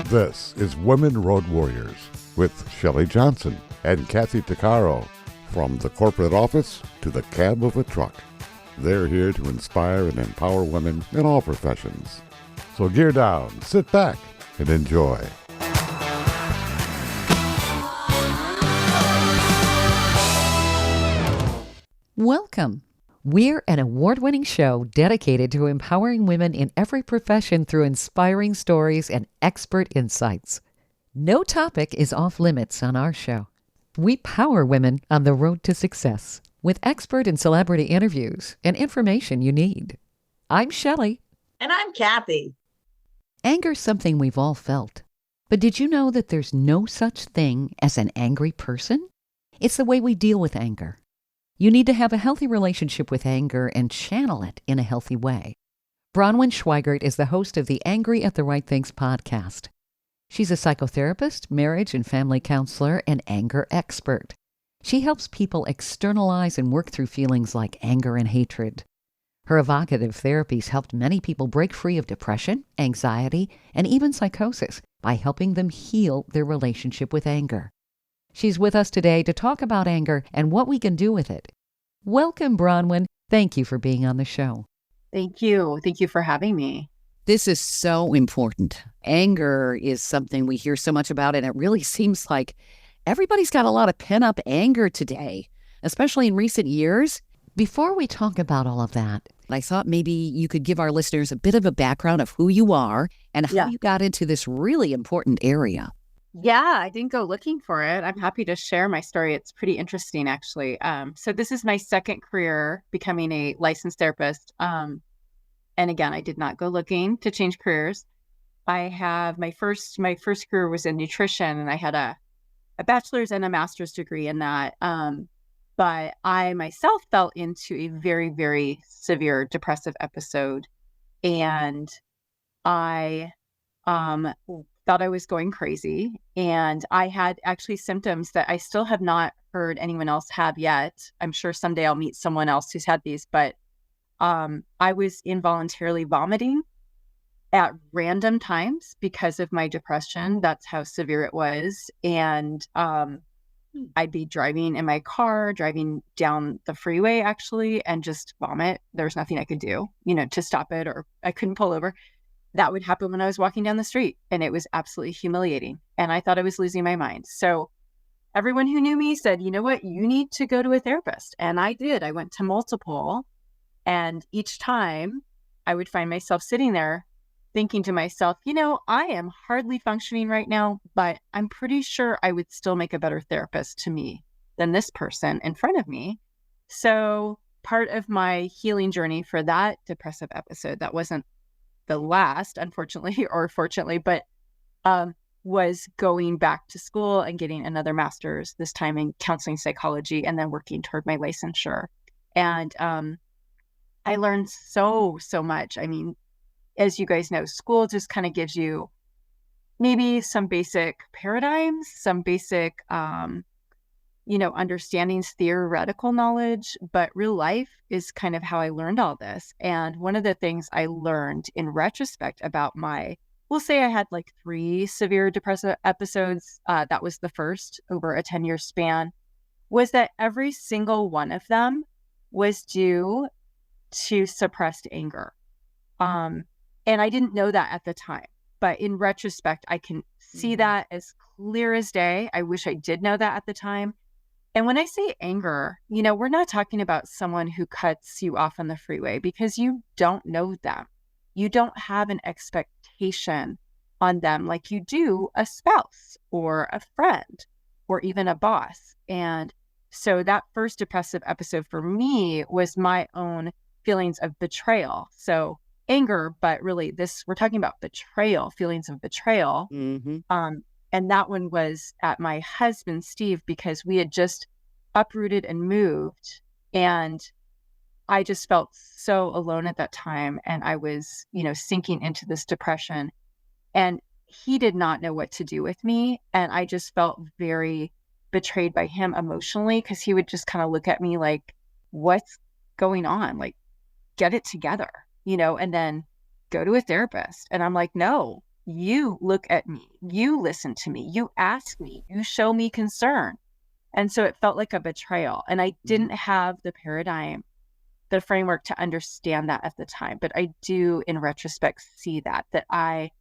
This is Women Road Warriors with Shelley Johnson and Kathy Tuccaro. From the corporate office to the cab of a truck, they're here to inspire and empower women in all professions. So gear down, sit back, and enjoy. Welcome. We're an award-winning show dedicated to empowering women in every profession through inspiring stories and expert insights. No topic is off limits on our show. We power women on the road to success with expert and celebrity interviews and information you need. I'm Shelley. And I'm Kathy. Anger's something we've all felt. But did you know that there's no such thing as an angry person? It's the way we deal with anger. You need to have a healthy relationship with anger and channel it in a healthy way. Bronwyn Schweigerdt is the host of the Angry at the Right Things podcast. She's a psychotherapist, marriage and family counselor, and anger expert. She helps people externalize and work through feelings like anger and hatred. Her evocative therapies helped many people break free of depression, anxiety, and even psychosis by helping them heal their relationship with anger. She's with us today to talk about anger and what we can do with it. Welcome, Bronwyn. Thank you for being on the show. Thank you. Thank you for having me. This is so important. Anger is something we hear so much about, and it really seems like everybody's got a lot of pent-up anger today, especially in recent years. Before we talk about all of that, I thought maybe you could give our listeners a bit of a background of who you are and how you got into this really important area. Yeah, I didn't go looking for it. I'm happy to share my story. It's pretty interesting, actually. So this is my second career becoming a licensed therapist. And again, I did not go looking to change careers. I have my first career was in nutrition, and I had a bachelor's and a master's degree in that. But I myself fell into a very, very severe depressive episode, and I thought I was going crazy, and I had actually symptoms that I still have not heard anyone else have yet. I'm sure someday I'll meet someone else who's had these, but I was involuntarily vomiting at random times because of my depression. That's how severe it was. And I'd be driving in my car, driving down the freeway actually, and just vomit. There was nothing I could do, to stop it, or I couldn't pull over. That would happen when I was walking down the street, and it was absolutely humiliating. And I thought I was losing my mind. So everyone who knew me said, you know what, you need to go to a therapist. And I did. I went to multiple. And each time I would find myself sitting there thinking to myself, I am hardly functioning right now, but I'm pretty sure I would still make a better therapist to me than this person in front of me. So part of my healing journey for that depressive episode, that wasn't the last, unfortunately, or fortunately, but was going back to school and getting another master's, this time in counseling psychology, and then working toward my licensure. And I learned so much. I mean, as you guys know, school just kind of gives you maybe some basic paradigms, some basic, understandings, theoretical knowledge, but real life is kind of how I learned all this. And one of the things I learned in retrospect about we'll say I had like 3 severe depressive episodes. That was the first over a 10-year span, was that every single one of them was due to suppressed anger. And I didn't know that at the time, but in retrospect, I can see that as clear as day. I wish I did know that at the time. And when I say anger, we're not talking about someone who cuts you off on the freeway, because you don't know them. You don't have an expectation on them like you do a spouse or a friend or even a boss. And so that first depressive episode for me was my own feelings of betrayal. So anger, but really we're talking about betrayal, feelings of betrayal. Mm-hmm. And that one was at my husband, Steve, because we had just uprooted and moved. And I just felt so alone at that time. And I was, sinking into this depression. And he did not know what to do with me. And I just felt very betrayed by him emotionally, because he would just kind of look at me like, what's going on? Like, get it together, and then go to a therapist. And I'm like, no, you look at me, you listen to me, you ask me, you show me concern. And so it felt like a betrayal. And I didn't have the paradigm, the framework to understand that at the time. But I do, in retrospect, see that I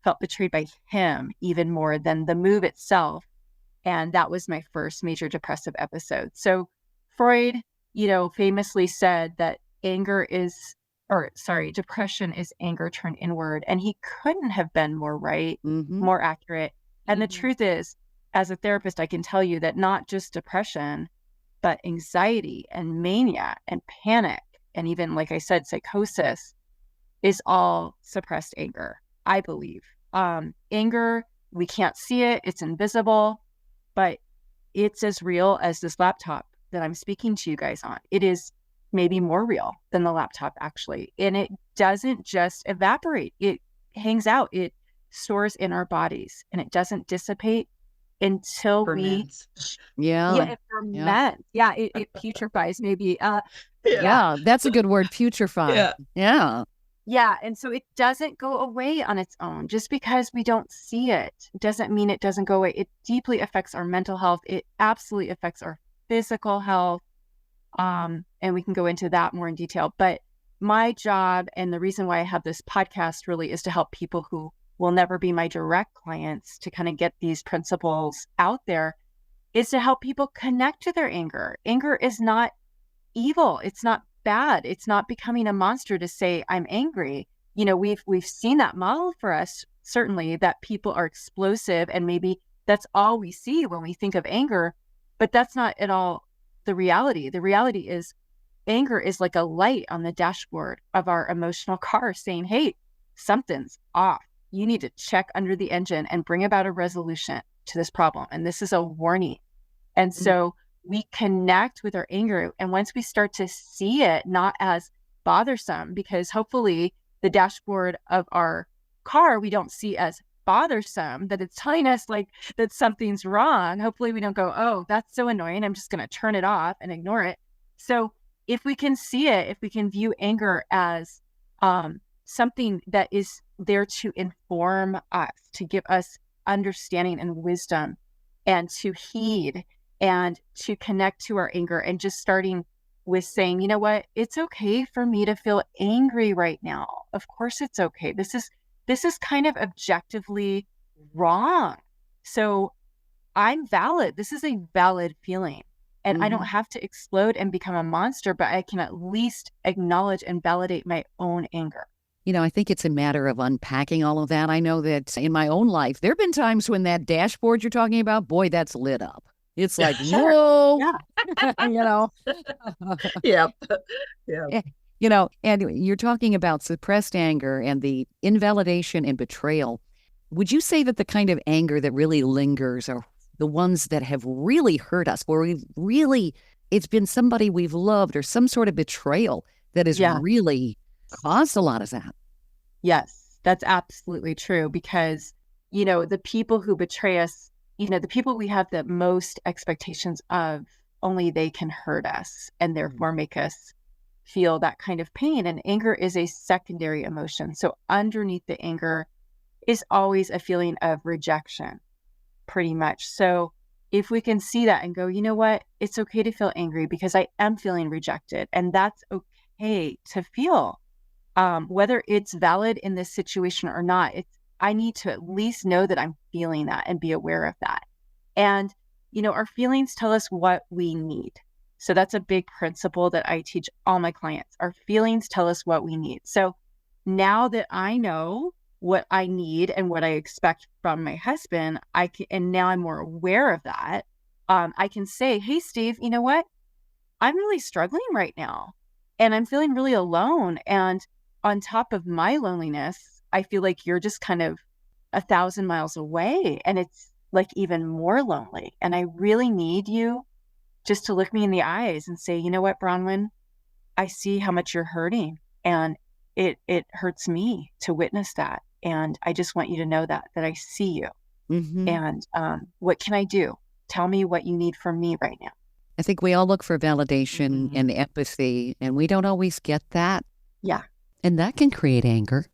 felt betrayed by him even more than the move itself. And that was my first major depressive episode. So Freud, famously said that depression is anger turned inward. And he couldn't have been more right, more accurate. And the truth is, as a therapist, I can tell you that not just depression, but anxiety and mania and panic, and even, like I said, psychosis is all suppressed anger, I believe. Anger, we can't see it. It's invisible, but it's as real as this laptop that I'm speaking to you guys on. It is maybe more real than the laptop, actually. And it doesn't just evaporate. It hangs out. It stores in our bodies, and it doesn't dissipate until Ferments. it ferments. Yeah, it putrefies maybe. Yeah, that's a good word, putrefy. Yeah. Yeah, and so it doesn't go away on its own. Just because we don't see it doesn't mean it doesn't go away. It deeply affects our mental health. It absolutely affects our physical health. And we can go into that more in detail. But my job, and the reason why I have this podcast, really is to help people who will never be my direct clients to kind of get these principles out there, is to help people connect to their anger. Anger is not evil. It's not bad. It's not becoming a monster to say, I'm angry. We've seen that model for us, certainly, that people are explosive, and maybe that's all we see when we think of anger, but that's not at all the reality. The reality is anger is like a light on the dashboard of our emotional car saying, hey, something's off. You need to check under the engine and bring about a resolution to this problem. And this is a warning. And so we connect with our anger. And once we start to see it not as bothersome, because hopefully the dashboard of our car, we don't see as bothersome, that it's telling us like that something's wrong. Hopefully we don't go, oh, that's so annoying, I'm just going to turn it off and ignore it. So if we can see it, if we can view anger as something that is there to inform us, to give us understanding and wisdom, and to heed and to connect to our anger, and just starting with saying, you know what, it's okay for me to feel angry right now. Of course it's okay. This is kind of objectively wrong. So I'm valid. This is a valid feeling. And I don't have to explode and become a monster, but I can at least acknowledge and validate my own anger. I think it's a matter of unpacking all of that. I know that in my own life, there have been times when that dashboard you're talking about, boy, that's lit up. It's like, whoa, Yeah. And you're talking about suppressed anger and the invalidation and betrayal. Would you say that the kind of anger that really lingers are the ones that have really hurt us, where it's been somebody we've loved, or some sort of betrayal that has really caused a lot of that? Yes, that's absolutely true, because, the people who betray us, the people we have the most expectations of, only they can hurt us and therefore make us feel that kind of pain. And anger is a secondary emotion. So underneath the anger is always a feeling of rejection, pretty much. So if we can see that and go, you know what, it's okay to feel angry because I am feeling rejected. And that's okay to feel, whether it's valid in this situation or not. I need to at least know that I'm feeling that and be aware of that. And, our feelings tell us what we need. So that's a big principle that I teach all my clients. Our feelings tell us what we need. So now that I know what I need and what I expect from my husband, and now I'm more aware of that, I can say, hey, Steve, you know what? I'm really struggling right now, and I'm feeling really alone. And on top of my loneliness, I feel like you're just kind of 1,000 miles away, and it's like even more lonely. And I really need you just to look me in the eyes and say, you know what, Bronwyn, I see how much you're hurting, and it hurts me to witness that. And I just want you to know that I see you. And what can I do? Tell me what you need from me right now. I think we all look for validation and empathy, and we don't always get that. Yeah. And that can create anger.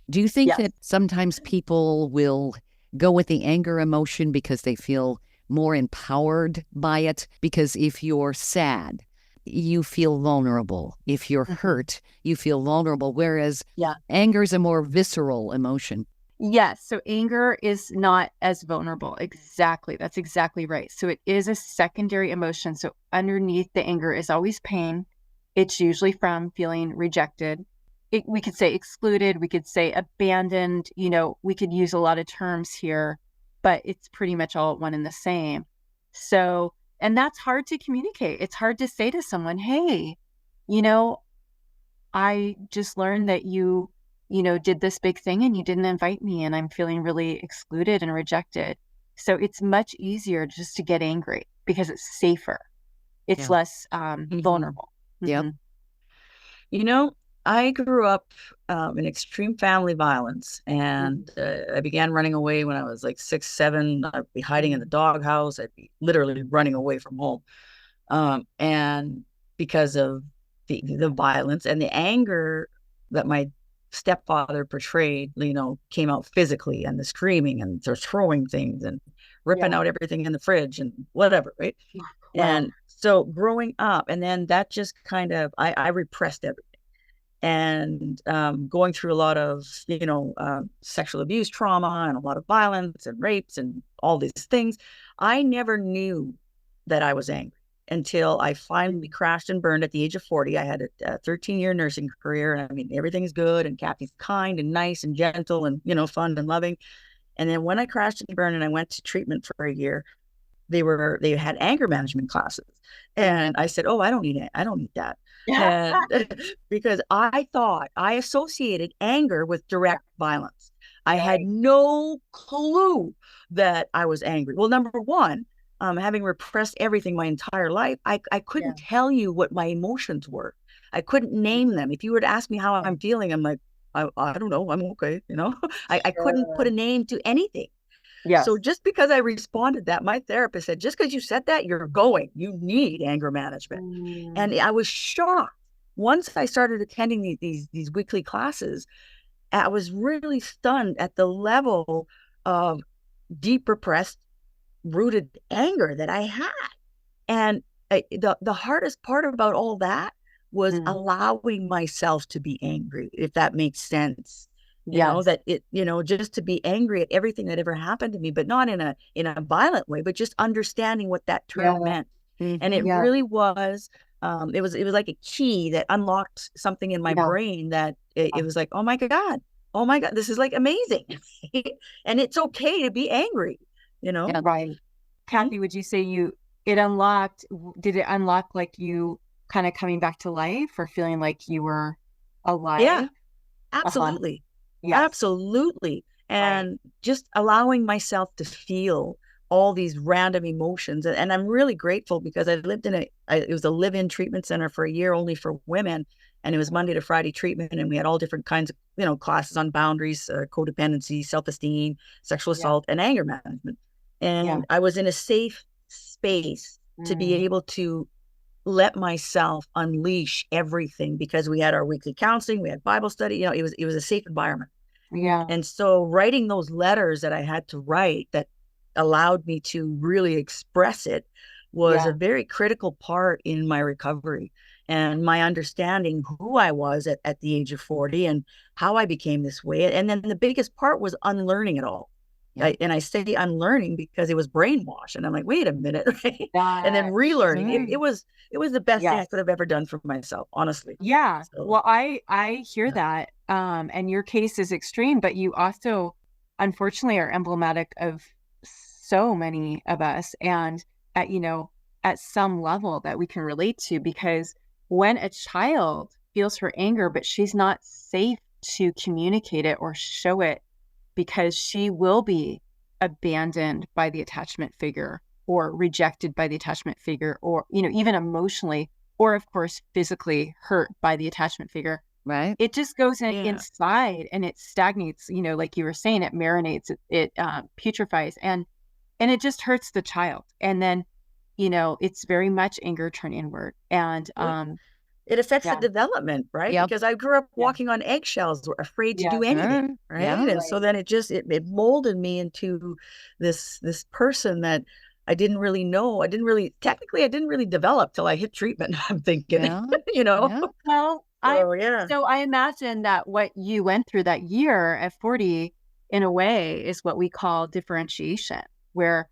Do you think Yes. that sometimes people will go with the anger emotion because they feel more empowered by it? Because if you're sad, you feel vulnerable. If you're Mhm. hurt, you feel vulnerable. Whereas Yeah. anger is a more visceral emotion. Yes. So anger is not as vulnerable. Exactly. That's exactly right. So it is a secondary emotion. So underneath the anger is always pain. It's usually from feeling rejected. We could say excluded. We could say abandoned. We could use a lot of terms here, but it's pretty much all one and the same. So, and that's hard to communicate. It's hard to say to someone, hey, you know, I just learned that you did this big thing and you didn't invite me and I'm feeling really excluded and rejected. So it's much easier just to get angry because it's safer. It's Yeah. less Mhm. vulnerable. Yep. Mhm. You know, I grew up in extreme family violence, Mhm. and I began running away when I was like 6, 7. I'd be hiding in the doghouse. I'd be literally running away from home, and because of the violence and the anger that my stepfather portrayed, came out physically, and the screaming and the throwing things and ripping Yeah. out everything in the fridge and whatever, right? Wow. And so growing up, and then that just kind of, I repressed everything. And going through a lot of, sexual abuse trauma and a lot of violence and rapes and all these things, I never knew that I was angry until I finally crashed and burned at the age of 40. I had a 13-year nursing career. And I mean, everything's good. And Kathy's kind and nice and gentle and, fun and loving. And then when I crashed and burned and I went to treatment for a year, they had anger management classes, and I said, oh, I don't need that. And because I thought I associated anger with direct violence. I had Right. no clue that I was angry. Well, number one, having repressed everything my entire life, I Yeah. couldn't tell you what my emotions were. I couldn't name them. If you were to ask me how Yeah. I'm feeling, I'm like, I don't know, I'm okay. I couldn't put Sure. a name to anything. So Yes. just because I responded that, my therapist said, just because you said that, you need anger management. And Mm. I was shocked. Once I started attending these weekly classes, I was really stunned at the level of deep repressed, rooted anger that I had. And the hardest part about all that was Mm. allowing myself to be angry, if that makes sense. Yes. That just to be angry at everything that ever happened to me, but not in a violent way, but just understanding what that term Yeah. meant. And Mhm. it Yeah. really was, it was like a key that unlocked something in my Yeah. brain that it was like, oh my God, this is like amazing. And it's okay to be angry, you know? Yeah. Right. Mhm. Kathy, would you say did it unlock like you kind of coming back to life or feeling like you were Yeah, alive? Uh-huh. absolutely. Yes. Absolutely. Right. And just allowing myself to feel all these random emotions. And I'm really grateful because I lived it was a live-in treatment center for a year only for women. And it was Monday to Friday treatment. And we had all different kinds of, classes on boundaries, codependency, self-esteem, sexual Yeah. assault, and anger management. Yeah. And I was in a safe space to be Mm. able to let myself unleash everything because we had our weekly counseling, we had Bible study, it was a safe environment. Yeah. And so writing those letters that I had to write that allowed me to really express it was Yeah. a very critical part in my recovery and my understanding who I was at the age of 40 and how I became this way. And then the biggest part was unlearning it all. Yeah. And I say unlearning because it was brainwash. And I'm like, wait a minute, right? And then That relearning. It, Mm. it was it was the best thing I yes. could have ever done for myself, honestly. Yeah. So Well, I hear yeah. that. And your case is extreme, but you also unfortunately are emblematic of so many of us and at at some level that we can relate to because when a child feels her anger but she's not safe to communicate it or show it because she will be abandoned by the attachment figure or rejected by the attachment figure or even emotionally or of course physically hurt by the attachment figure. Right. It just goes Yeah. inside and it stagnates, like you were saying, it marinates, it putrefies and it just hurts the child. And then, it's very much anger turn inward. And Well, it affects the Yeah. development, right? Yep. Because I grew up Yeah. walking on eggshells, or afraid to Yeah. do anything, right? Yeah. And so then it molded me into this person that I didn't really know. I didn't really develop till I hit treatment. I'm thinking, Yeah. you know. Yeah. Well, Yeah. so I imagine that what you went through that year at 40, in a way, is what we call differentiation, where,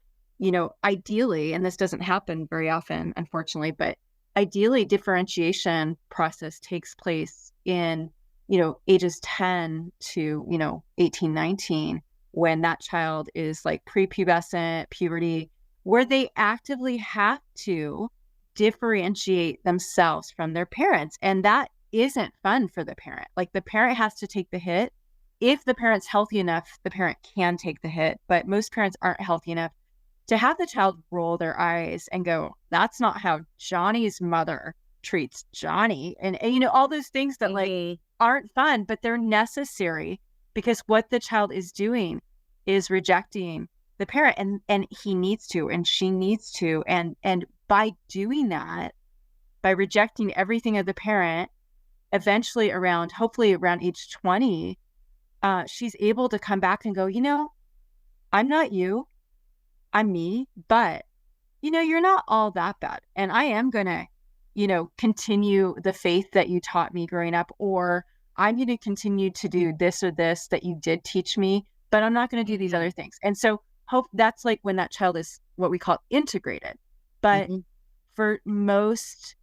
ideally, and this doesn't happen very often, unfortunately, but ideally differentiation process takes place in, ages 10 to, 18, 19, when that child is like prepubescent, puberty, where they actively have to differentiate themselves from their parents. And that isn't fun for the parent. Like, the parent has to take the hit. If the parent's healthy enough, the parent can take the hit, but most parents aren't healthy enough to have the child roll their eyes and go, that's not how Johnny's mother treats Johnny. And all those things that like aren't fun, but they're necessary, because what the child is doing is rejecting the parent, and he needs to, and she needs to. And by doing that, by rejecting everything of the parent, eventually hopefully around age 20, she's able to come back and go, I'm not you, I'm me, but you're not all that bad. And I am going to, continue the faith that you taught me growing up, or I'm going to continue to do this or this that you did teach me, but I'm not going to do these other things. And so that's like when that child is what we call integrated. But for most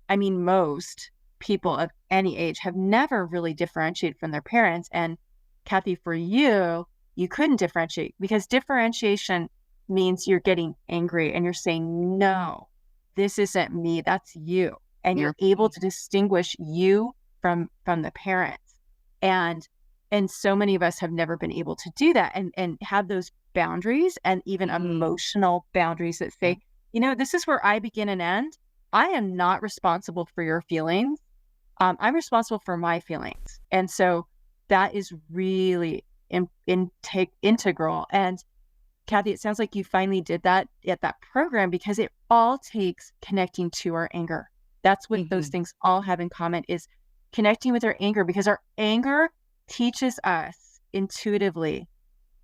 people of any age have never really differentiated from their parents. And Kathy, for you couldn't differentiate, because differentiation means you're getting angry and you're saying, no, this isn't me, that's you. And you're able to distinguish you from the parents. And so many of us have never been able to do that and have those boundaries, and even emotional boundaries that say, this is where I begin and end. I am not responsible for your feelings. I'm responsible for my feelings. And so that is really integral. And Kathy, it sounds like you finally did that at that program, because it all takes connecting to our anger. That's what those things all have in common, is connecting with our anger, because our anger teaches us intuitively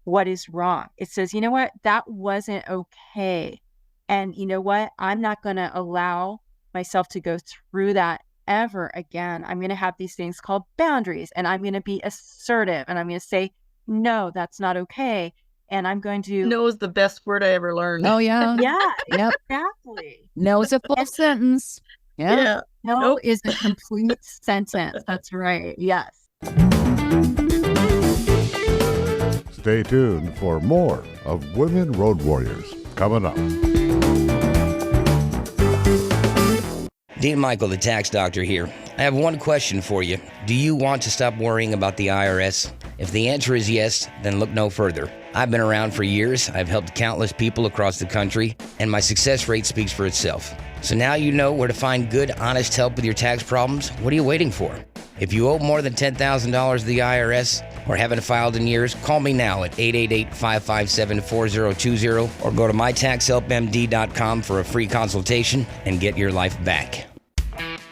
what is wrong. It says, you know what, that wasn't okay. And you know what, I'm not going to allow myself to go through that ever again. I'm going to have these things called boundaries, and I'm going to be assertive, and I'm going to say, no, that's not okay. And I'm going to... No is the best word I ever learned. Oh, yeah. Yeah, Yep. exactly. No is a full sentence. Yeah. No is a complete sentence. That's right. Yes. Stay tuned for more of Women Road Warriors coming up. Dean Michael, the tax doctor here. I have one question for you. Do you want to stop worrying about the IRS? If the answer is yes, then look no further. I've been around for years. I've helped countless people across the country, and my success rate speaks for itself. So now you know where to find good, honest help with your tax problems. What are you waiting for? If you owe more than $10,000 to the IRS or haven't filed in years, call me now at 888-557-4020 or go to mytaxhelpmd.com for a free consultation and get your life back.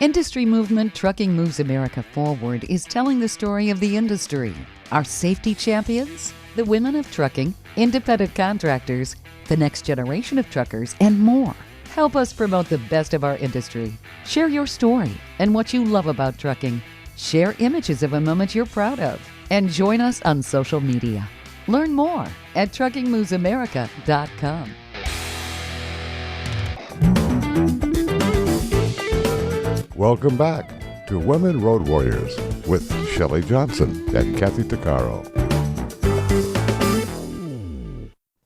Industry movement Trucking Moves America Forward is telling the story of the industry. Our safety champions, the women of trucking, independent contractors, the next generation of truckers, and more. Help us promote the best of our industry. Share your story and what you love about trucking. Share images of a moment you're proud of. And join us on social media. Learn more at truckingmovesamerica.com. Welcome back to Women Road Warriors with Shelley Johnson and Kathy Tuccaro.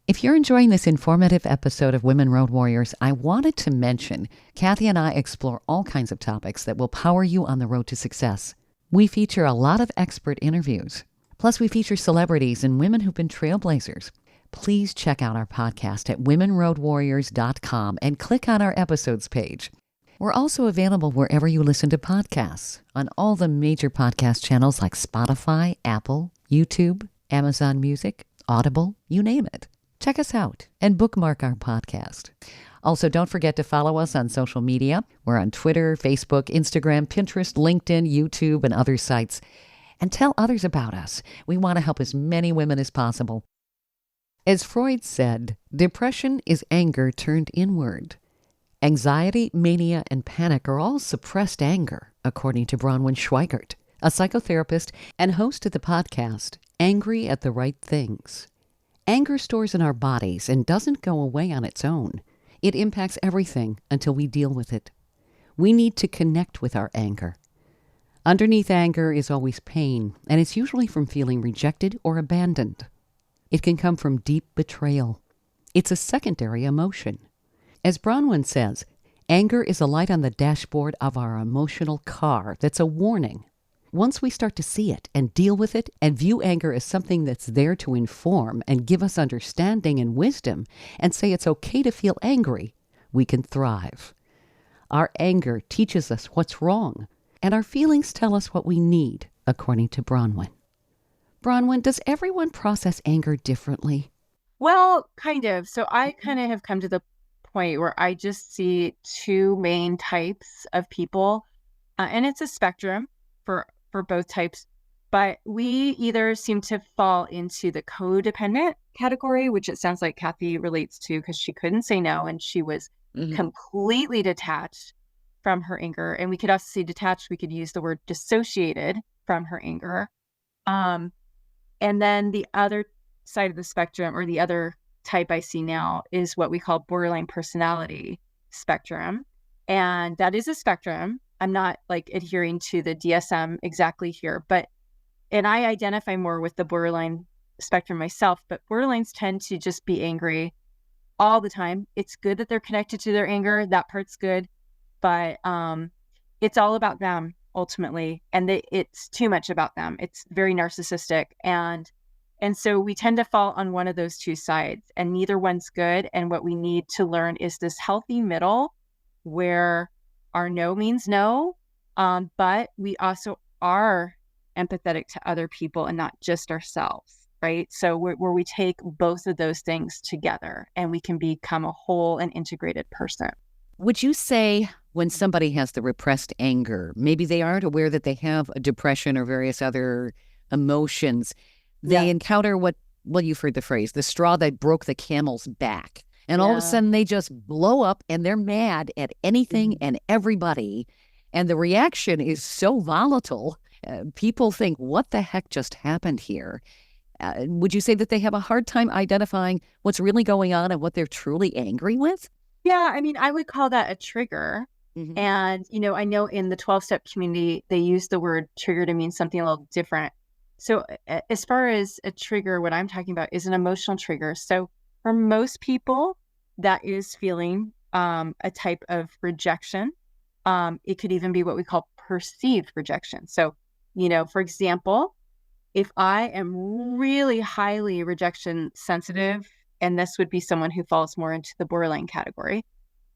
If you're enjoying this informative episode of Women Road Warriors, I wanted to mention Kathy and I explore all kinds of topics that will power you on the road to success. We feature a lot of expert interviews. Plus, we feature celebrities and women who've been trailblazers. Please check out our podcast at womenroadwarriors.com and click on our episodes page. We're also available wherever you listen to podcasts, on all the major podcast channels like Spotify, Apple, YouTube, Amazon Music, Audible, you name it. Check us out and bookmark our podcast. Also, don't forget to follow us on social media. We're on Twitter, Facebook, Instagram, Pinterest, LinkedIn, YouTube, and other sites. And tell others about us. We want to help as many women as possible. As Freud said, depression is anger turned inward. Anxiety, mania, and panic are all suppressed anger, according to Bronwyn Schweigerdt, a psychotherapist and host of the podcast, Angry at the Right Things. Anger stores in our bodies and doesn't go away on its own. It impacts everything until we deal with it. We need to connect with our anger. Underneath anger is always pain, and it's usually from feeling rejected or abandoned. It can come from deep betrayal. It's a secondary emotion. As Bronwyn says, anger is a light on the dashboard of our emotional car that's a warning. Once we start to see it and deal with it and view anger as something that's there to inform and give us understanding and wisdom and say it's okay to feel angry, we can thrive. Our anger teaches us what's wrong, and our feelings tell us what we need, according to Bronwyn. Bronwyn, does everyone process anger differently? Well, kind of. So I kind of have come to the point where I just see two main types of people, and it's a spectrum for both types. But we either seem to fall into the codependent category, which it sounds like Kathy relates to because she couldn't say no and she was completely detached from her anger. And we could also see detached, we could use the word dissociated from her anger. And then the other side of the spectrum, or the other type I see now, is what we call borderline personality spectrum. And that is a spectrum. I'm not like adhering to the DSM exactly here, and I identify more with the borderline spectrum myself, but borderlines tend to just be angry all the time. It's good that they're connected to their anger. That part's good, but it's all about them ultimately. And it's too much about them. It's very narcissistic. And so we tend to fall on one of those two sides, and neither one's good. And what we need to learn is this healthy middle where our no means no, but we also are empathetic to other people and not just ourselves, right? So where we take both of those things together and we can become a whole and integrated person. Would you say when somebody has the repressed anger, maybe they aren't aware that they have a depression or various other emotions, they encounter what, well, you've heard the phrase, the straw that broke the camel's back. And all of a sudden they just blow up and they're mad at anything and everybody. And the reaction is so volatile. People think, what the heck just happened here? Would you say that they have a hard time identifying what's really going on and what they're truly angry with? Yeah, I mean, I would call that a trigger. And, I know in the 12-step community, they use the word trigger to mean something a little different. So as far as a trigger, what I'm talking about is an emotional trigger. So for most people, that is feeling a type of rejection. It could even be what we call perceived rejection. So, for example, if I am really highly rejection sensitive, and this would be someone who falls more into the borderline category,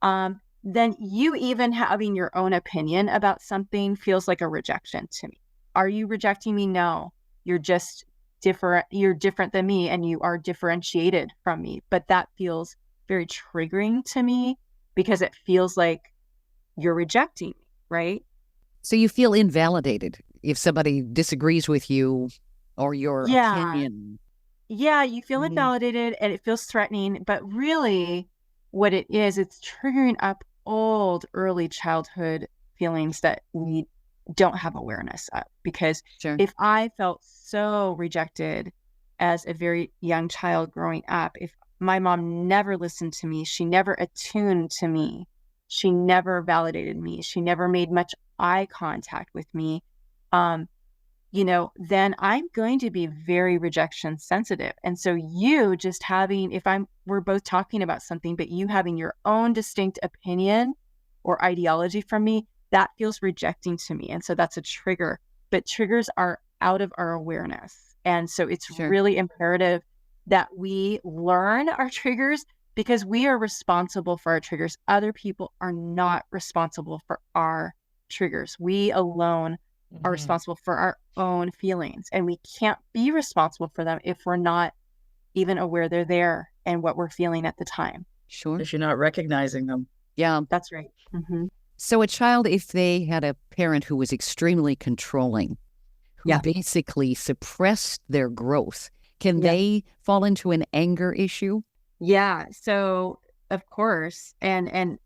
then you even having your own opinion about something feels like a rejection to me. Are you rejecting me? No, you're just different. You're different than me and you are differentiated from me. But that feels very triggering to me because it feels like you're rejecting me, right? So you feel invalidated if somebody disagrees with you or your opinion. Yeah, you feel invalidated and it feels threatening, but really what it is, it's triggering up old, early childhood feelings that we don't have awareness of. Because if I felt so rejected as a very young child growing up, if my mom never listened to me, she never attuned to me, she never validated me, she never made much eye contact with me, then I'm going to be very rejection sensitive. And so you just having, we're both talking about something, but you having your own distinct opinion or ideology from me, that feels rejecting to me. And so that's a trigger, but triggers are out of our awareness. And so it's really imperative that we learn our triggers because we are responsible for our triggers. Other people are not responsible for our triggers. We alone are responsible for our own feelings, and we can't be responsible for them if we're not even aware they're there and what we're feeling at the time. Sure. if you're not recognizing them. Yeah. That's right. So a child, if they had a parent who was extremely controlling, who Yeah. basically suppressed their growth, can they fall into an anger issue? Yeah. So of course. And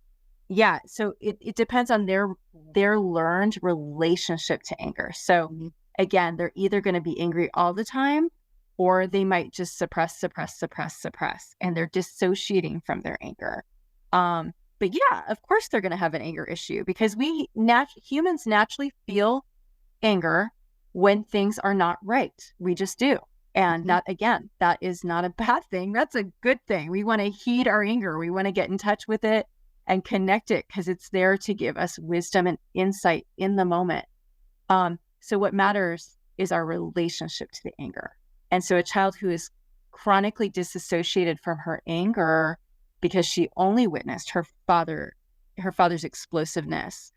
yeah, so it depends on their learned relationship to anger. So again, they're either going to be angry all the time, or they might just suppress, and they're dissociating from their anger. But yeah, of course they're going to have an anger issue, because humans naturally feel anger when things are not right. We just do. And that is not a bad thing. That's a good thing. We want to heed our anger. We want to get in touch with it and connect it, because it's there to give us wisdom and insight in the moment. So what matters is our relationship to the anger. And so a child who is chronically disassociated from her anger because she only witnessed her father's explosiveness,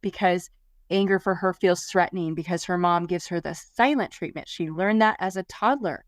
because anger for her feels threatening because her mom gives her the silent treatment. She learned that as a toddler,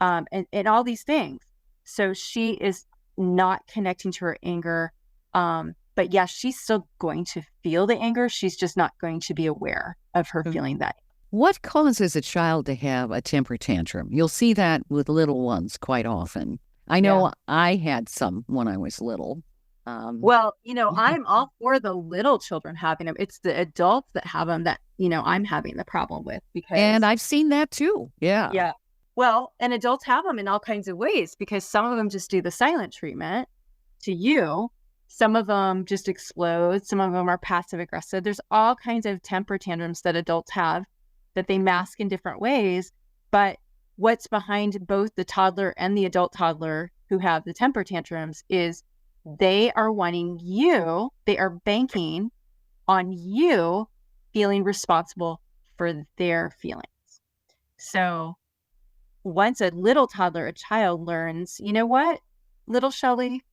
and all these things. So she is not connecting to her anger. But yeah, she's still going to feel the anger. She's just not going to be aware of her feeling that. What causes a child to have a temper tantrum? You'll see that with little ones quite often. I know I had some when I was little. Well, I'm all for the little children having them. It's the adults that have them that, I'm having the problem with. And I've seen that too. Yeah. Yeah. Well, and adults have them in all kinds of ways, because some of them just do the silent treatment to you. Some of them just explode. Some of them are passive aggressive. There's all kinds of temper tantrums that adults have that they mask in different ways. But what's behind both the toddler and the adult toddler who have the temper tantrums is they are banking on you feeling responsible for their feelings. So once a little toddler, a child learns, you know what, little Shelley,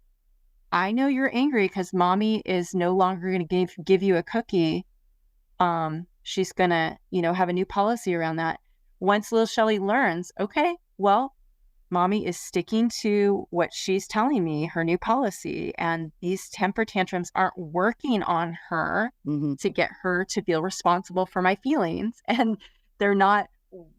I know you're angry because mommy is no longer going to give you a cookie. She's going to, have a new policy around that. Once little Shelley learns, okay, well, mommy is sticking to what she's telling me, her new policy, and these temper tantrums aren't working on her to get her to feel responsible for my feelings, and they're not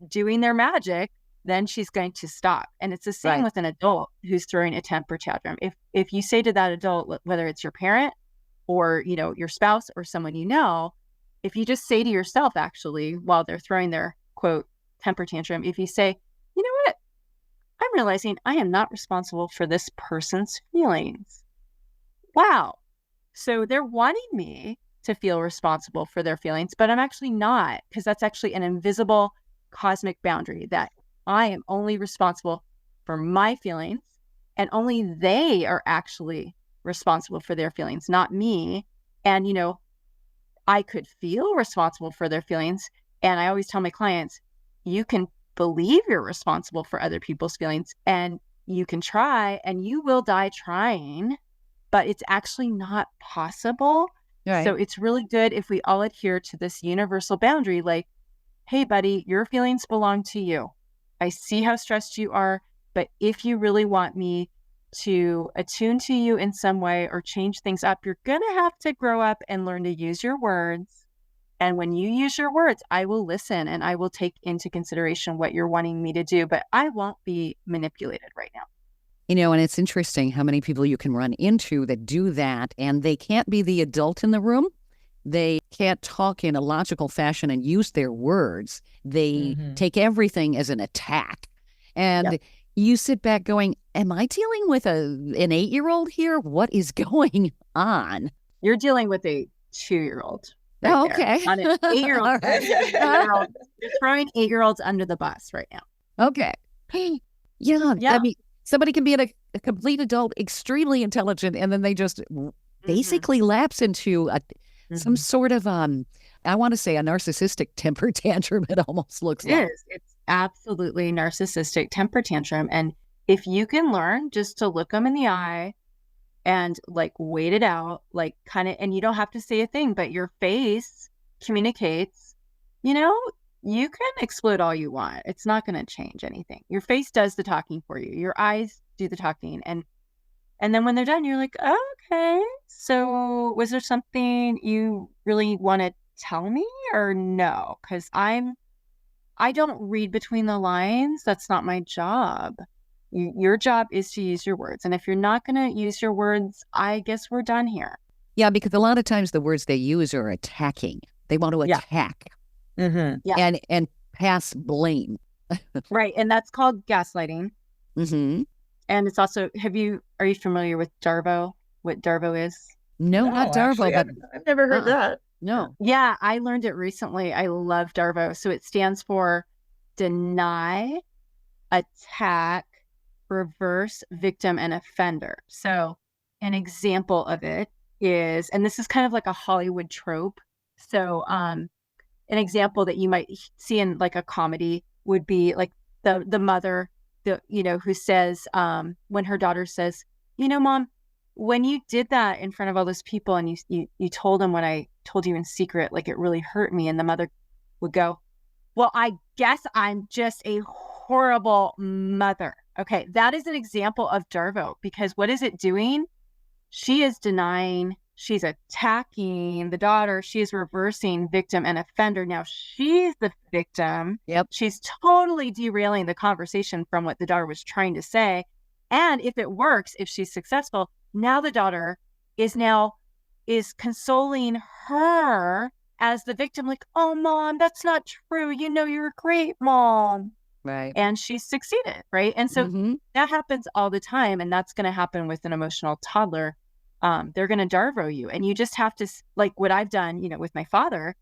doing their magic, then she's going to stop. And it's the same with an adult who's throwing a temper tantrum. If you say to that adult, whether it's your parent or, your spouse or someone if you just say to yourself, actually, while they're throwing their, quote, temper tantrum, if you say, you know what, I'm realizing I am not responsible for this person's feelings. Wow. So they're wanting me to feel responsible for their feelings, but I'm actually not, because that's actually an invisible cosmic boundary that I am only responsible for my feelings, and only they are actually responsible for their feelings, not me. And, I could feel responsible for their feelings. And I always tell my clients, you can believe you're responsible for other people's feelings, and you can try, and you will die trying, but it's actually not possible. Right. So it's really good if we all adhere to this universal boundary, like, hey, buddy, your feelings belong to you. I see how stressed you are, but if you really want me to attune to you in some way or change things up, you're going to have to grow up and learn to use your words. And when you use your words, I will listen and I will take into consideration what you're wanting me to do, but I won't be manipulated right now. And it's interesting how many people you can run into that do that, and they can't be the adult in the room. They can't talk in a logical fashion and use their words. They take everything as an attack. And you sit back going, am I dealing with an 8-year-old here? What is going on? You're dealing with a 2-year-old. Right okay. Not an 8-year-old. Right. You're throwing 8-year-olds under the bus right now. Okay. Yeah. I mean, somebody can be a complete adult, extremely intelligent, and then they just basically lapse into some sort of, I want to say a narcissistic temper tantrum. It almost looks like. It is. It's absolutely narcissistic temper tantrum. And if you can learn just to look them in the eye and like wait it out, like kind of, and you don't have to say a thing, but your face communicates, you can explode all you want. It's not going to change anything. Your face does the talking for you. Your eyes do the talking. And And then when they're done, you're like, okay, so was there something you really want to tell me or no? Because I don't read between the lines. That's not my job. Your job is to use your words. And if you're not going to use your words, I guess we're done here. Yeah, because a lot of times the words they use are attacking. They want to attack and pass blame. Right. And that's called gaslighting. Mm-hmm. And it's also, are you familiar with Darvo? What Darvo is? No, not Darvo, actually, but I've never heard that. no. Yeah, I learned it recently. I love Darvo. So it stands for deny, attack, reverse, victim, and offender. So an example of it is, and this is kind of like a Hollywood trope. So an example that you might see in like a comedy would be like the mother, who says, when her daughter says, Mom, when you did that in front of all those people and you told them what I told you in secret, like it really hurt me. And the mother would go, well, I guess I'm just a horrible mother. Okay. That is an example of Darvo, because what is it doing? She is denying, she's attacking the daughter. She is reversing victim and offender. Now she's the victim. Yep. She's totally derailing the conversation from what the daughter was trying to say. And if it works, if she's successful, now the daughter is consoling her as the victim, like, oh, Mom, that's not true. You're a great mom. Right. And she's succeeded, right? And so that happens all the time. And that's going to happen with an emotional toddler. They're going to Darvo you. And you just have to, like what I've done, with my father,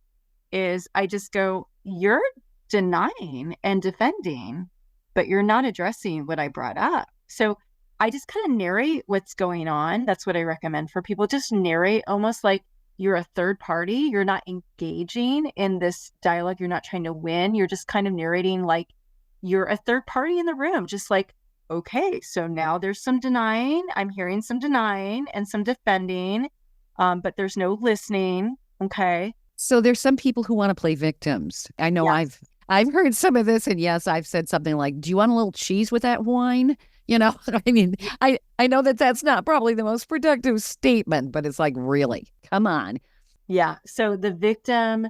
is I just go, you're denying and defending, but you're not addressing what I brought up. So I just kind of narrate what's going on. That's what I recommend for people. Just narrate almost like you're a third party. You're not engaging in this dialogue. You're not trying to win. You're just kind of narrating like you're a third party in the room. Just like, okay, so now there's some denying. I'm hearing some denying and some defending, but there's no listening. Okay. So there's some people who want to play victims. I know Yes. I've heard some of this, and yes, I've said something like, do you want a little cheese with that wine? I mean, I know that's not probably the most productive statement, but it's like, really, come on. Yeah. So the victim,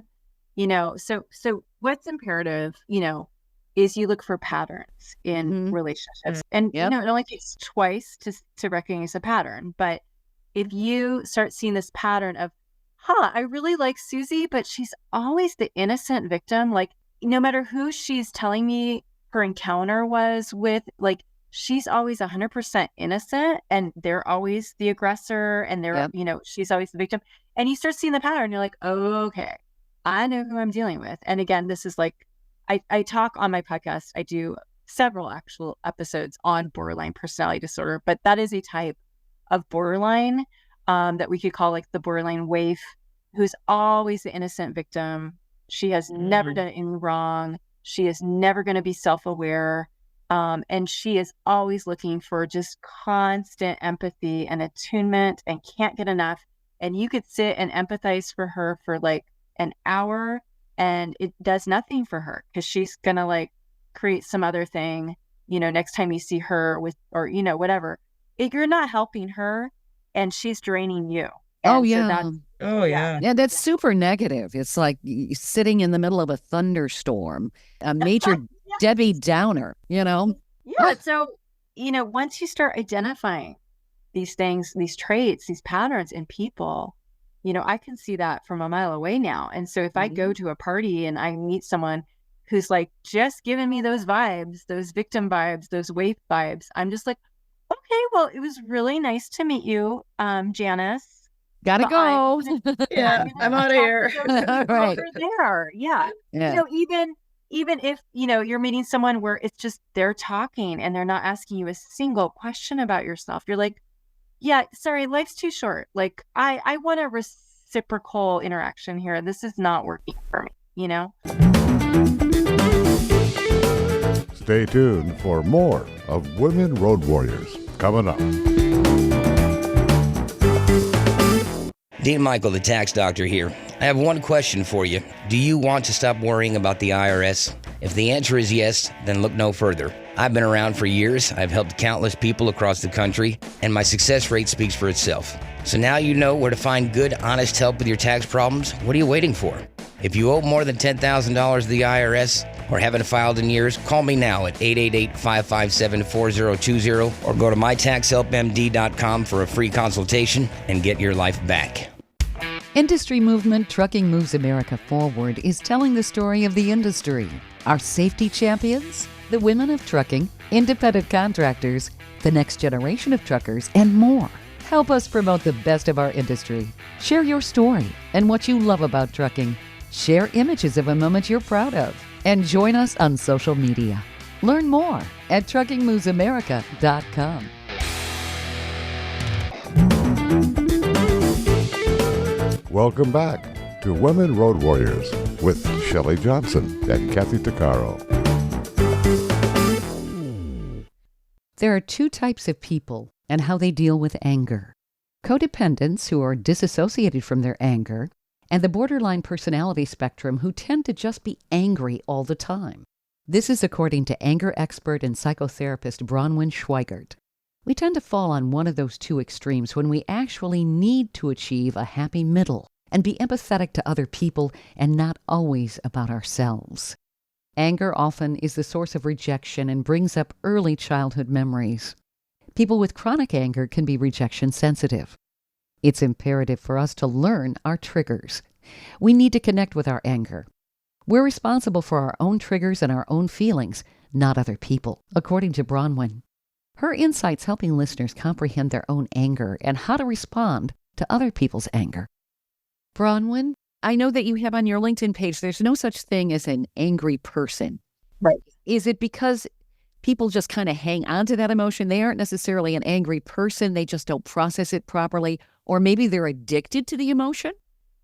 so what's imperative, is you look for patterns in relationships. And, it only takes twice to recognize a pattern. But if you start seeing this pattern of, I really like Susie, but she's always the innocent victim. Like, no matter who she's telling me her encounter was with, like, she's always 100% innocent and they're always the aggressor and they're, she's always the victim. And you start seeing the pattern. You're like, oh, okay, I know who I'm dealing with. And again, this is like, I talk on my podcast. I do several actual episodes on borderline personality disorder, but that is a type of borderline that we could call like the borderline waif, who's always the innocent victim. She has never done anything wrong. She is never going to be self-aware. And she is always looking for just constant empathy and attunement and can't get enough. And you could sit and empathize for her for like an hour and it does nothing for her because she's going to like create some other thing, next time you see her with, or, whatever. You're not helping her and she's draining you. And Oh, yeah. Yeah, that's super negative. It's like sitting in the middle of a thunderstorm, a major Debbie Downer, Yeah. So, once you start identifying these things, these traits, these patterns in people, I can see that from a mile away now. And so if I go to a party and I meet someone who's like just giving me those vibes, those victim vibes, those waif vibes, I'm just like, okay, well, it was really nice to meet you, Janice. Gotta go. I'm out of here. Right. Over there. Yeah. Even if, you're meeting someone where it's just they're talking and they're not asking you a single question about yourself. You're like, yeah, sorry, life's too short. Like, I want a reciprocal interaction here. This is not working for me, Stay tuned for more of Women Road Warriors coming up. Dean Michael, the tax doctor here. I have one question for you. Do you want to stop worrying about the IRS? If the answer is yes, then look no further. I've been around for years. I've helped countless people across the country, and my success rate speaks for itself. So now you know where to find good, honest help with your tax problems. What are you waiting for? If you owe more than $10,000 to the IRS or haven't filed in years, call me now at 888-557-4020 or go to mytaxhelpmd.com for a free consultation and get your life back. Industry movement Trucking Moves America Forward is telling the story of the industry. Our safety champions, the women of trucking, independent contractors, the next generation of truckers, and more. Help us promote the best of our industry. Share your story and what you love about trucking. Share images of a moment you're proud of. And join us on social media. Learn more at truckingmovesamerica.com. Welcome back to Women Road Warriors with Shelley Johnson and Kathy Tuccaro. There are two types of people and how they deal with anger. Codependents who are disassociated from their anger, and the borderline personality spectrum who tend to just be angry all the time. This is according to anger expert and psychotherapist Bronwyn Schweigerdt. We tend to fall on one of those two extremes when we actually need to achieve a happy middle and be empathetic to other people and not always about ourselves. Anger often is the source of rejection and brings up early childhood memories. People with chronic anger can be rejection sensitive. It's imperative for us to learn our triggers. We need to connect with our anger. We're responsible for our own triggers and our own feelings, not other people, according to Bronwyn. Her insights helping listeners comprehend their own anger and how to respond to other people's anger. Bronwyn, I know that you have on your LinkedIn page, there's no such thing as an angry person. Right. Is it because people just kind of hang on to that emotion? They aren't necessarily an angry person. They just don't process it properly. Or maybe they're addicted to the emotion?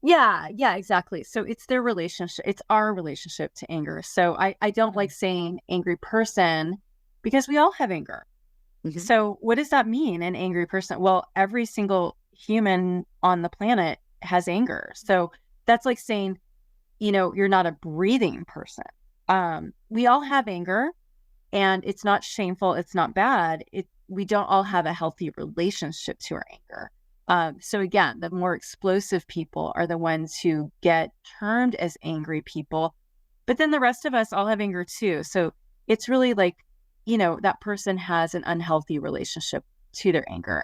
Yeah, exactly. So it's their relationship. It's our relationship to anger. So I don't like saying angry person because we all have anger. Mm-hmm. So what does that mean, an angry person? Well, every single human on the planet has anger. So that's like saying, you're not a breathing person. We all have anger, and it's not shameful. It's not bad. We don't all have a healthy relationship to our anger. So again, the more explosive people are the ones who get termed as angry people, but then the rest of us all have anger too. So it's really like, that person has an unhealthy relationship to their anger.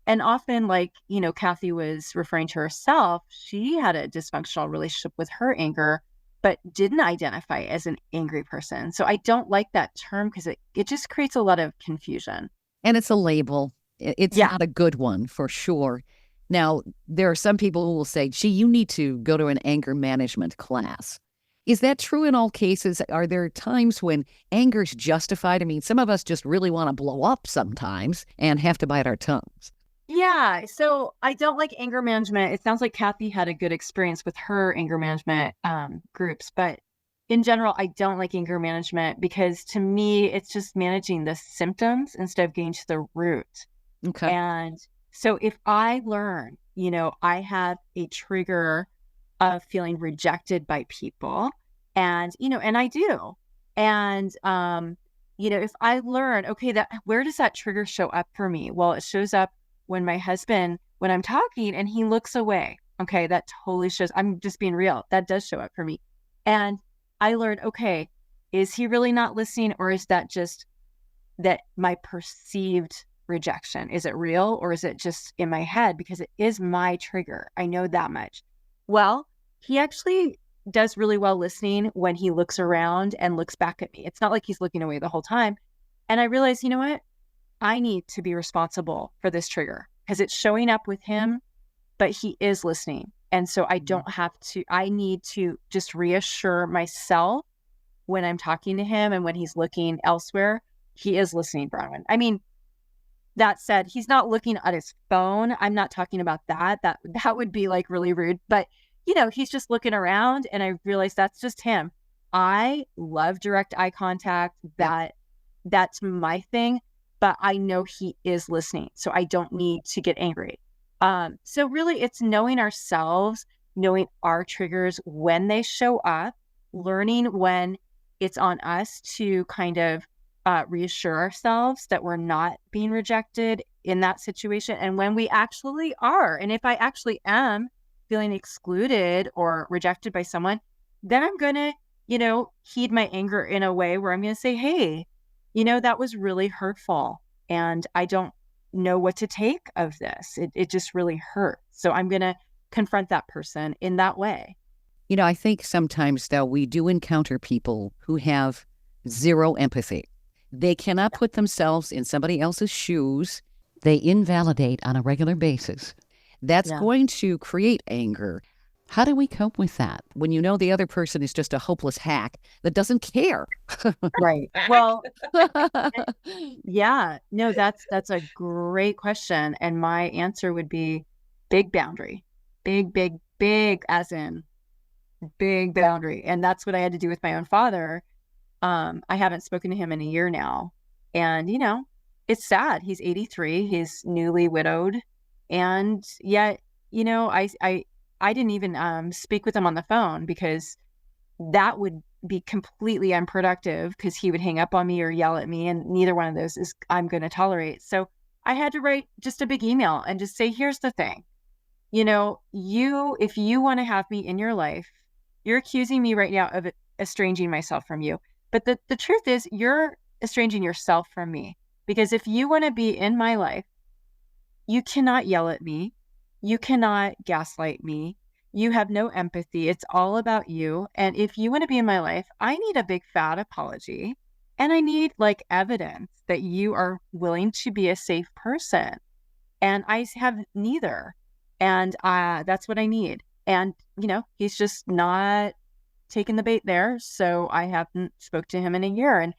And often, like, Kathy was referring to herself, she had a dysfunctional relationship with her anger, but didn't identify as an angry person. So I don't like that term because it just creates a lot of confusion. And it's a label. It's not a good one, for sure. Now, there are some people who will say, gee, you need to go to an anger management class. Is that true in all cases? Are there times when anger's justified? I mean, some of us just really want to blow up sometimes and have to bite our tongues. Yeah, so I don't like anger management. It sounds like Kathy had a good experience with her anger management groups, but in general, I don't like anger management because to me, it's just managing the symptoms instead of getting to the root. Okay. And so if I learn, I have a trigger of feeling rejected by people, and, and I do. And, if I learn, okay, where does that trigger show up for me? Well, it shows up when my husband, when I'm talking and he looks away. Okay, that totally shows, I'm just being real. That does show up for me. And I learned, okay, is he really not listening, or is that just that my perceived rejection? Is it real, or is it just in my head? Because it is my trigger. I know that much. Well, he actually does really well listening when he looks around and looks back at me. It's not like he's looking away the whole time. And I realized, you know what? I need to be responsible for this trigger because it's showing up with him, but he is listening. And so I need to just reassure myself when I'm talking to him and when he's looking elsewhere, he is listening, Bronwyn. I mean, that said, he's not looking at his phone. I'm not talking about that. That would be like really rude. But, he's just looking around, and I realized that's just him. I love direct eye contact. That's my thing, but I know he is listening. So I don't need to get angry. So really it's knowing ourselves, knowing our triggers when they show up, learning when it's on us to kind of reassure ourselves that we're not being rejected in that situation. And when we actually are, and if I actually am feeling excluded or rejected by someone, then I'm going to, heed my anger in a way where I'm going to say, hey, that was really hurtful and I don't know what to take of this. It just really hurt. So I'm going to confront that person in that way. I think sometimes, though, we do encounter people who have zero empathy. They cannot put themselves in somebody else's shoes. They invalidate on a regular basis. That's going to create anger. How do we cope with that when the other person is just a hopeless hack that doesn't care? Right. Well, yeah, no, that's a great question. And my answer would be big boundary, big, as in big boundary. And that's what I had to do with my own father. I haven't spoken to him in a year now. And, it's sad. He's 83. He's newly widowed. And yet, I didn't even speak with him on the phone because that would be completely unproductive because he would hang up on me or yell at me. And neither one of those is I'm going to tolerate. So I had to write just a big email and just say, here's the thing. If you want to have me in your life, you're accusing me right now of estranging myself from you. But the truth is you're estranging yourself from me, because if you want to be in my life, you cannot yell at me. You cannot gaslight me. You have no empathy. It's all about you. And if you want to be in my life, I need a big fat apology. And I need evidence that you are willing to be a safe person. And I have neither. And that's what I need. And, he's just not taking the bait there. So I haven't spoke to him in a year. And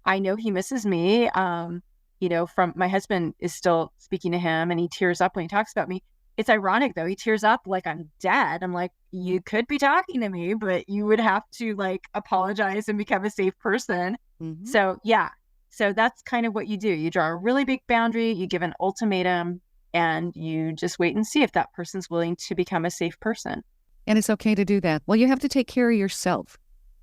I know he misses me. From my husband is still speaking to him and he tears up when he talks about me. It's ironic though. He tears up like I'm dead. I'm like, you could be talking to me, but you would have to apologize and become a safe person. Mm-hmm. So yeah. So that's kind of what you do. You draw a really big boundary, you give an ultimatum, and you just wait and see if that person's willing to become a safe person. And it's okay to do that. Well, you have to take care of yourself,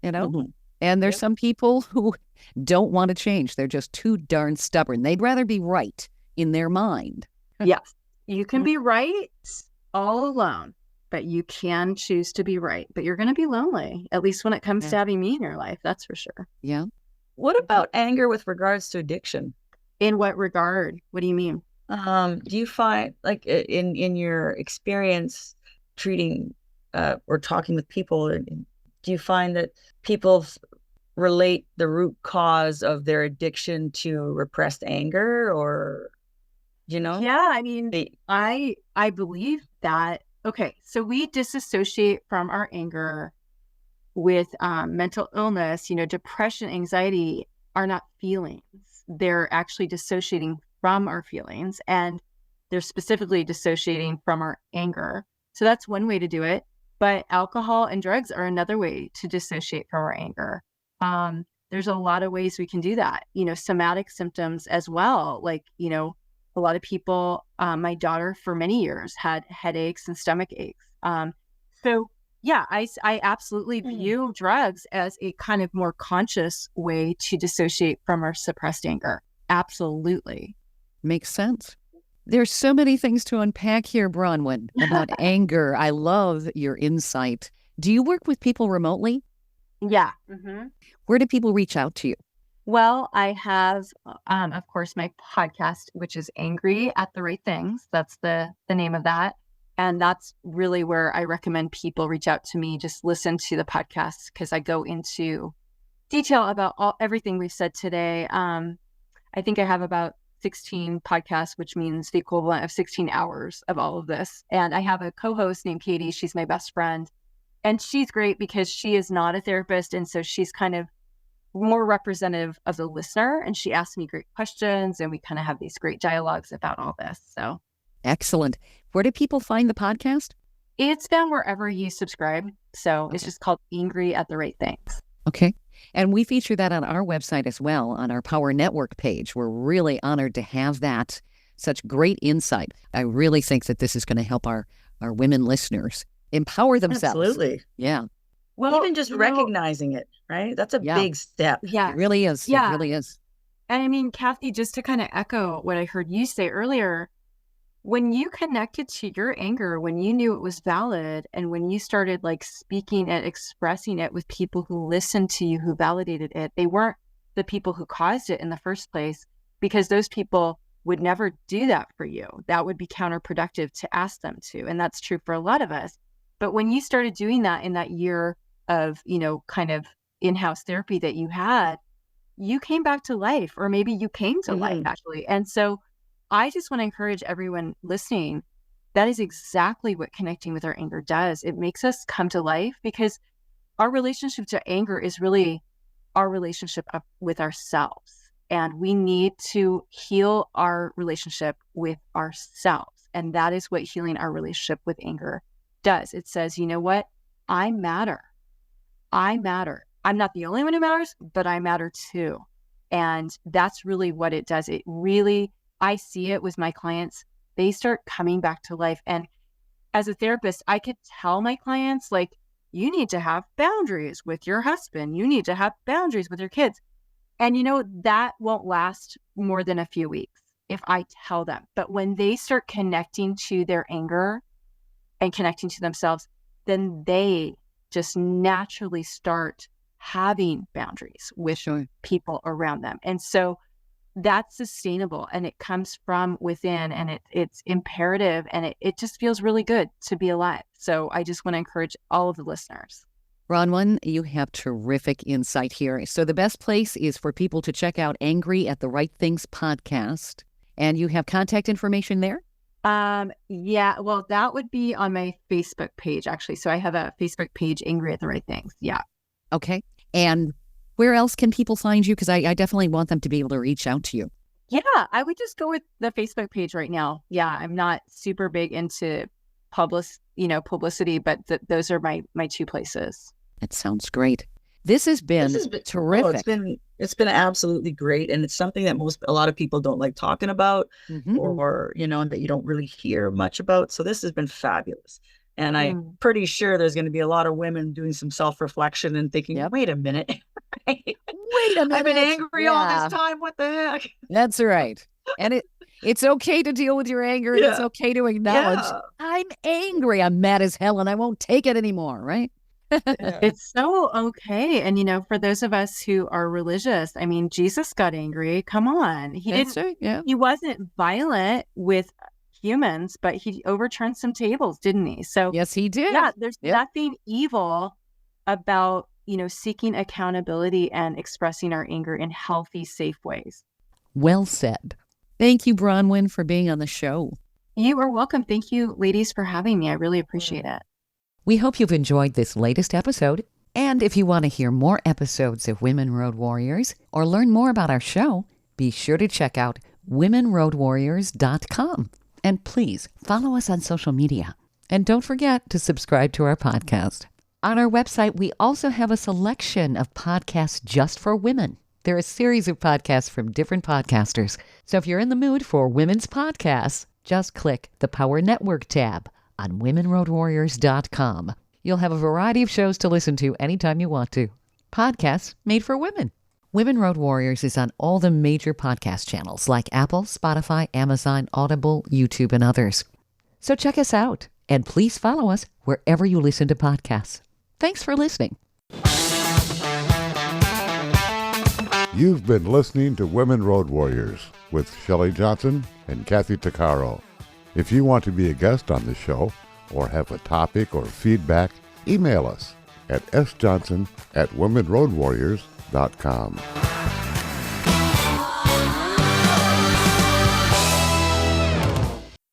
Mm-hmm. And there's some people who don't want to change. They're just too darn stubborn. They'd rather be right in their mind. Yes. You can be right all alone, but you can choose to be right. But you're going to be lonely, at least when it comes to having me in your life. That's for sure. Yeah. What about anger with regards to addiction? In what regard? What do you mean? Do you find in your experience treating or talking with people, do you find that people relate the root cause of their addiction to repressed anger, or Yeah, I mean, I believe that. Okay, so we disassociate from our anger with mental illness. Depression, anxiety are not feelings. They're actually dissociating from our feelings, and they're specifically dissociating from our anger. So that's one way to do it. But alcohol and drugs are another way to dissociate from our anger. There's a lot of ways we can do that. Somatic symptoms as well. A lot of people, my daughter for many years had headaches and stomach aches. So yeah, I absolutely view drugs as a kind of more conscious way to dissociate from our suppressed anger. Absolutely. Makes sense. There's so many things to unpack here, Bronwyn, about anger. I love your insight. Do you work with people remotely? Yeah. Mm-hmm. Where do people reach out to you? Well, I have, of course, my podcast, which is Angry at the Right Things. That's the name of that. And that's really where I recommend people reach out to me. Just listen to the podcast because I go into detail about everything we've said today. I think I have about 16 podcasts, which means the equivalent of 16 hours of all of this. And I have a co-host named Katie. She's my best friend. And she's great because she is not a therapist. And so she's kind of more representative of the listener. And she asks me great questions and we kind of have these great dialogues about all this. So excellent. Where do people find the podcast? It's found wherever you subscribe. So It's just called Angry at the Right Things. Okay. And we feature that on our website as well, on our Power Network page. We're really honored to have that. Such great insight. I really think that this is going to help our women listeners empower themselves. Absolutely. Yeah. Well, even just recognizing it, right? That's a big step. Yeah. It really is. Yeah. It really is. And I mean, Kathy, just to kind of echo what I heard you say earlier, when you connected to your anger, when you knew it was valid, and when you started like speaking and expressing it with people who listened to you, who validated it, they weren't the people who caused it in the first place, because those people would never do that for you. That would be counterproductive to ask them to. And that's true for a lot of us. But when you started doing that in that year of, kind of in-house therapy that you had, you came back to life, or maybe you came to life actually. And so I just want to encourage everyone listening, that is exactly what connecting with our anger does. It makes us come to life, because our relationship to anger is really our relationship with ourselves. And we need to heal our relationship with ourselves. And that is what healing our relationship with anger does. It says, you know what? I matter. I matter. I'm not the only one who matters, but I matter too. And that's really what it does. It really, I see it with my clients. They start coming back to life. And as a therapist, I could tell my clients, like, you need to have boundaries with your husband. You need to have boundaries with your kids. And that won't last more than a few weeks if I tell them. But when they start connecting to their anger and connecting to themselves, then they just naturally start having boundaries with people around them. And so that's sustainable, and it comes from within, and it's imperative, and it just feels really good to be alive. So I just want to encourage all of the listeners. Bronwyn, you have terrific insight here. So the best place is for people to check out Angry at the Right Things podcast. And you have contact information there? Yeah, well, that would be on my Facebook page, actually. So I have a Facebook page, Angry at the Right Things. Yeah. Okay. And where else can people find you? Because I definitely want them to be able to reach out to you. Yeah, I would just go with the Facebook page right now. Yeah, I'm not super big into publicity, but those are my two places. That sounds great. This has been terrific. It's been absolutely great, and it's something that a lot of people don't like talking about, or that you don't really hear much about. So this has been fabulous, and I'm pretty sure there's going to be a lot of women doing some self-reflection and thinking, "Wait a minute, wait a minute, I've been angry all this time. What the heck?" That's right, and it's okay to deal with your anger, and it's okay to acknowledge, I'm angry, I'm mad as hell, and I won't take it anymore, right? It's so okay. And, for those of us who are religious, I mean, Jesus got angry. Come on. He wasn't violent with humans, but he overturned some tables, didn't he? So yes, he did. Yeah, there's nothing evil about, seeking accountability and expressing our anger in healthy, safe ways. Well said. Thank you, Bronwyn, for being on the show. You are welcome. Thank you, ladies, for having me. I really appreciate it. We hope you've enjoyed this latest episode. And if you want to hear more episodes of Women Road Warriors or learn more about our show, be sure to check out womenroadwarriors.com. And please follow us on social media. And don't forget to subscribe to our podcast. On our website, we also have a selection of podcasts just for women. There are a series of podcasts from different podcasters. So if you're in the mood for women's podcasts, just click the Power Network tab on womenroadwarriors.com. You'll have a variety of shows to listen to anytime you want to. Podcasts made for women. Women Road Warriors is on all the major podcast channels like Apple, Spotify, Amazon, Audible, YouTube, and others. So check us out, and please follow us wherever you listen to podcasts. Thanks for listening. You've been listening to Women Road Warriors with Shelley Johnson and Kathy Tuccaro. If you want to be a guest on the show or have a topic or feedback, email us at sjohnson@womenroadwarriors.com.